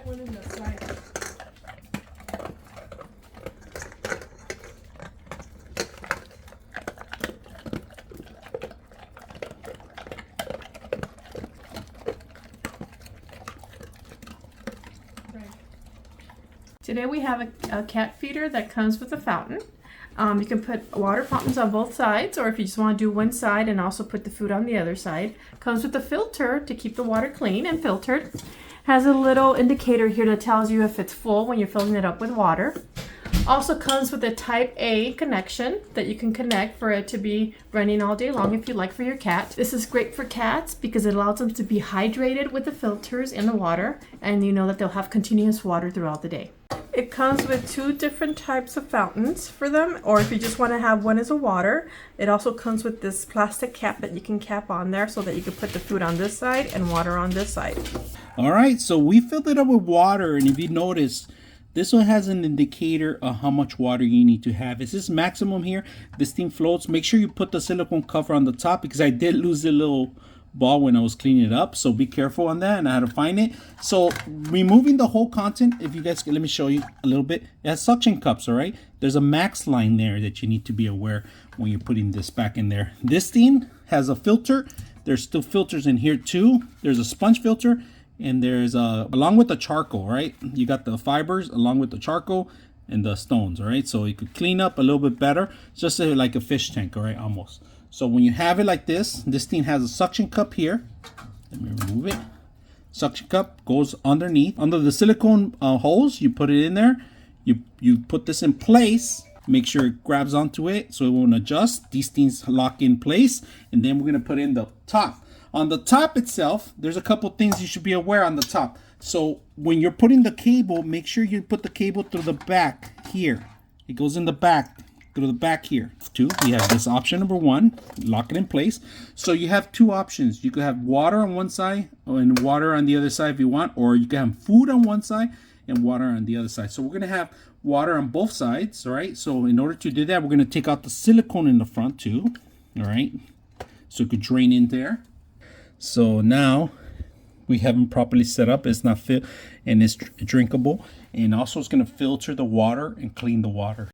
one in the side. Today we have a cat feeder that comes with a fountain. You can put water fountains on both sides, or if you just want to do one side and also put the food on the other side. Comes with a filter to keep the water clean and filtered. Has a little indicator here that tells you if it's full when you're filling it up with water. Also comes with a type A connection that you can connect for it to be running all day long if you like for your cat. This is great for cats because it allows them to be hydrated with the filters in the water, and you know that they'll have continuous water throughout the day. It comes with 2 different types of fountains for them, or if you just want to have one as a water, it also comes with this plastic cap that you can cap on there so that you can put the food on this side and water on this side. All right, so we filled it up with water, and if you notice, this one has an indicator of how much water you need to have. Is this maximum here? This thing floats. Make sure you put the silicone cover on the top because I did lose the little ball when I was cleaning it up, so be careful on that and how to find it. So removing the whole content, if you guys can, let me show you a little bit. It has suction cups, all right? There's a max line there that you need to be aware when you're putting this back in there. This thing has a filter. There's still filters in here too. There's a sponge filter, and there's along with the charcoal, right? You got the fibers along with the charcoal and the stones, all right? So you could clean up a little bit better. It's just like a fish tank, all right, almost. So when you have it like this thing has a suction cup here. Let me remove it. Suction cup goes underneath. Under the silicone holes, you put it in there. You put this in place. Make sure it grabs onto it so it won't adjust. These things lock in place. And then we're going to put in the top. On the top itself, there's a couple things you should be aware on the top. So when you're putting the cable, make sure you put the cable through the back here. It goes in the back. Go to the back here. 2, we have this option number 1, lock it in place. So you have 2 options. You could have water on one side and water on the other side if you want, or you can have food on one side and water on the other side. So we're going to have water on both sides, all right? So in order to do that, we're going to take out the silicone in the front too, all right? So it could drain in there. So now we have them properly set up. It's not fit and it's drinkable, and also it's going to filter the water and clean the water.